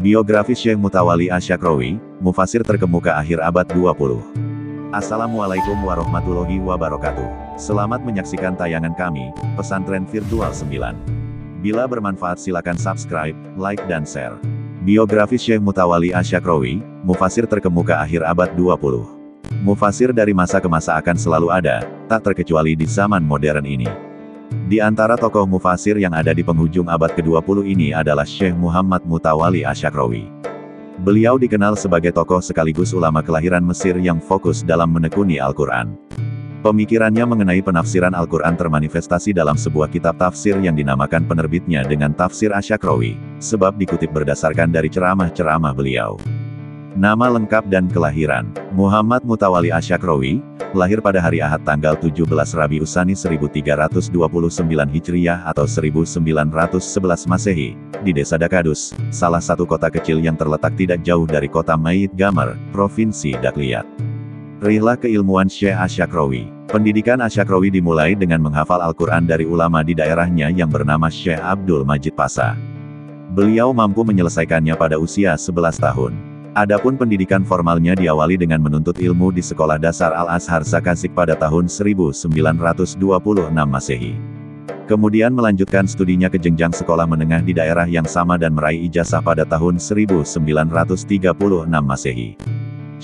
Biografi Syekh Mutawalli Asy-Syakrawi, mufasir terkemuka akhir abad 20. Assalamualaikum warahmatullahi wabarakatuh. Selamat menyaksikan tayangan kami, Pesantren Virtual 9. Bila bermanfaat silakan subscribe, like dan share. Biografi Syekh Mutawalli Asy-Syakrawi, mufasir terkemuka akhir abad 20. Mufasir dari masa ke masa akan selalu ada, tak terkecuali di zaman modern ini. Di antara tokoh mufasir yang ada di penghujung abad ke-20 ini adalah Syekh Muhammad Mutawalli Asy-Syakrawi. Beliau dikenal sebagai tokoh sekaligus ulama kelahiran Mesir yang fokus dalam menekuni Al-Quran. Pemikirannya mengenai penafsiran Al-Quran termanifestasi dalam sebuah kitab tafsir yang dinamakan penerbitnya dengan Tafsir Asy-Syakrawi, sebab dikutip berdasarkan dari ceramah-ceramah beliau. Nama lengkap dan kelahiran: Muhammad Mutawalli Asy-Syakrawi, lahir pada hari Ahad tanggal 17 Rabiul Tsani 1329 Hijriah atau 1911 Masehi, di Desa Dakadus, salah satu kota kecil yang terletak tidak jauh dari kota Mayit Gamer, Provinsi Dakliyat. Rihlah keilmuan Syekh Asy-Syakrawi. Pendidikan Asy-Syakrawi dimulai dengan menghafal Al-Quran dari ulama di daerahnya yang bernama Syekh Abdul Majid Pasa. Beliau mampu menyelesaikannya pada usia 11 tahun. Adapun pendidikan formalnya diawali dengan menuntut ilmu di Sekolah Dasar Al-Azhar Zakasik pada tahun 1926 Masehi. Kemudian melanjutkan studinya ke jenjang sekolah menengah di daerah yang sama dan meraih ijazah pada tahun 1936 Masehi.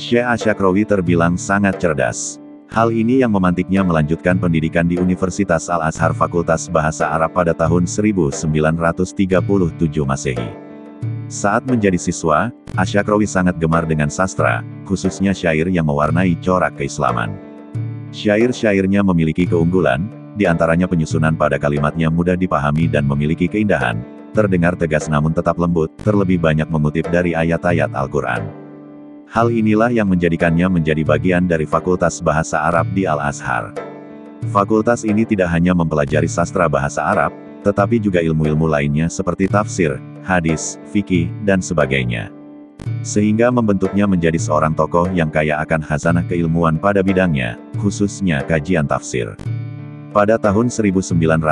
Syekh Asy-Syakrawi terbilang sangat cerdas. Hal ini yang memantiknya melanjutkan pendidikan di Universitas Al-Azhar Fakultas Bahasa Arab pada tahun 1937 Masehi. Saat menjadi siswa, Asy-Syakrawi sangat gemar dengan sastra, khususnya syair yang mewarnai corak keislaman. Syair-syairnya memiliki keunggulan, di antaranya penyusunan pada kalimatnya mudah dipahami dan memiliki keindahan, terdengar tegas namun tetap lembut, terlebih banyak mengutip dari ayat-ayat Al-Quran. Hal inilah yang menjadikannya menjadi bagian dari Fakultas Bahasa Arab di Al-Azhar. Fakultas ini tidak hanya mempelajari sastra bahasa Arab, tetapi juga ilmu-ilmu lainnya seperti tafsir, hadis, fikih, dan sebagainya. Sehingga membentuknya menjadi seorang tokoh yang kaya akan khazanah keilmuan pada bidangnya, khususnya kajian tafsir. Pada tahun 1941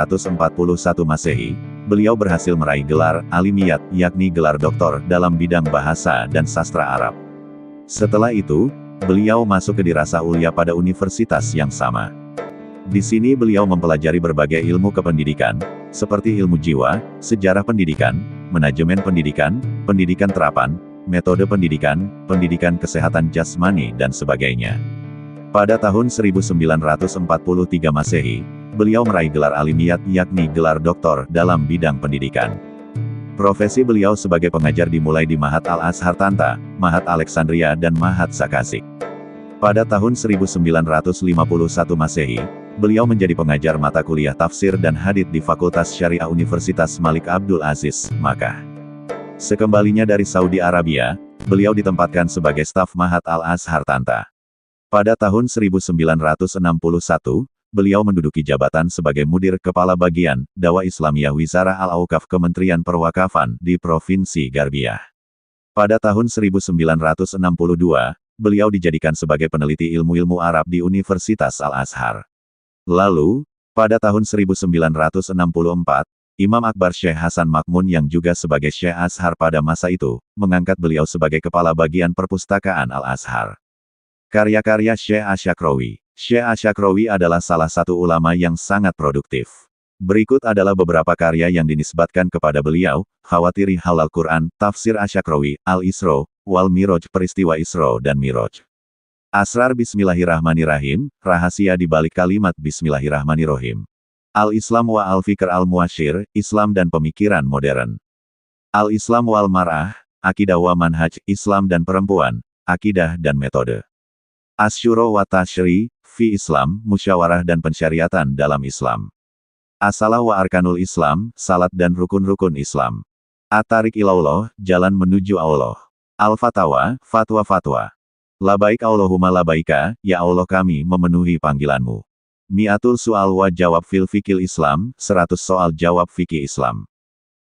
Masehi, beliau berhasil meraih gelar Alimiyat, yakni gelar doktor dalam bidang bahasa dan sastra Arab. Setelah itu, beliau masuk ke Dirasah Ulya pada universitas yang sama. Di sini beliau mempelajari berbagai ilmu kependidikan, seperti ilmu jiwa, sejarah pendidikan, manajemen pendidikan, pendidikan terapan, metode pendidikan, pendidikan kesehatan jasmani dan sebagainya. Pada tahun 1943 Masehi, beliau meraih gelar Alimiyat yakni gelar doktor dalam bidang pendidikan. Profesi beliau sebagai pengajar dimulai di Ma'had Al-Azhar Tanta, Ma'had Alexandria dan Ma'had Zakasik. Pada tahun 1951 Masehi, beliau menjadi pengajar mata kuliah tafsir dan hadits di Fakultas Syariah Universitas Malik Abdul Aziz, Makkah. Sekembalinya dari Saudi Arabia, beliau ditempatkan sebagai staf Ma'had Al-Azhar Tanta. Pada tahun 1961, beliau menduduki jabatan sebagai Mudir Kepala Bagian Dakwah Islamiyah Wizarah Al-Auqaf Kementerian Perwakafan di Provinsi Garbiyah. Pada tahun 1962, beliau dijadikan sebagai peneliti ilmu-ilmu Arab di Universitas Al-Azhar. Lalu, pada tahun 1964, Imam Akbar Syekh Hasan Makmun yang juga sebagai Syekh Azhar pada masa itu, mengangkat beliau sebagai Kepala Bagian Perpustakaan Al-Azhar. Karya-karya Syekh Asy-Syakrawi. Syekh Asy-Syakrawi adalah salah satu ulama yang sangat produktif. Berikut adalah beberapa karya yang dinisbatkan kepada beliau: Khawatiri Haulal Quran, Tafsir Asy-Syakrawi, Al-Isra wal Miraj, peristiwa Isra dan Miraj. Asrar Bismillahirrahmanirrahim, rahasia di balik kalimat Bismillahirrahmanirrahim. Al-Islam wa Al-Fikr Al-Mu'asyir, Islam dan pemikiran modern. Al-Islam wal Mar'ah, Akidah wa Manhaj, Islam dan perempuan, Akidah dan metode. Asy-Syura wa Tasyri, fi Islam, musyawarah dan pensyariatan dalam Islam. As-Salah wa Arkanul Islam, salat dan rukun-rukun Islam. At-Tariq Ilallah, jalan menuju Allah. Al-Fatawa, fatwa-fatwa. Labaik Allahumma labaika, ya Allah kami memenuhi panggilanmu. Mi'atul Su'al wa Jawab fil Fikil Islam, 100 soal jawab fikih Islam.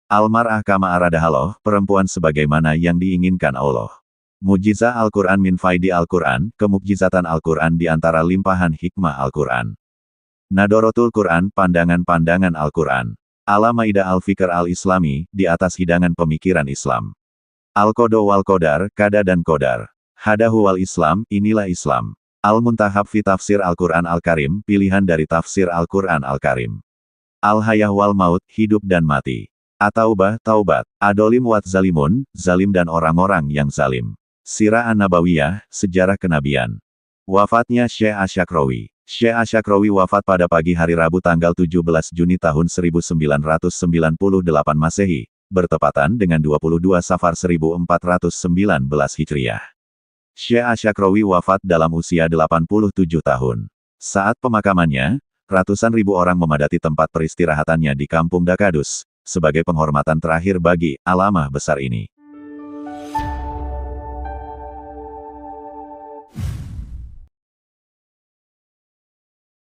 Al-Mar'ah kama aradahallah, perempuan sebagaimana yang diinginkan Allah. Mujizah Al-Quran min faidi Al-Quran, kemukjizatan Al-Quran di antara limpahan hikmah Al-Quran. Nadorotul Quran, pandangan-pandangan Al-Quran. Al-Maidah Al-Fikr Al-Islami, di atas hidangan pemikiran Islam. Al-Qodo wal Qodar, Qada dan Qodar. Hadahu wal Islam, inilah Islam. Al-Muntahab fi Tafsir Al-Quran Al-Karim, pilihan dari Tafsir Al-Quran Al-Karim. Al-Hayah wal Maut, hidup dan mati. At-Taubah, Taubat. Adolim wat Zalimun, zalim dan orang-orang yang zalim. Sirah An-Nabawiyah, sejarah kenabian. Wafatnya Syekh Asy-Syakrawi. Syekh Asy-Syakrawi wafat pada pagi hari Rabu tanggal 17 Juni tahun 1998 Masehi, bertepatan dengan 22 Safar 1419 Hijriah. Syekh Asy-Syakrawi wafat dalam usia 87 tahun. Saat pemakamannya, ratusan ribu orang memadati tempat peristirahatannya di Kampung Dakadus, sebagai penghormatan terakhir bagi alamah besar ini.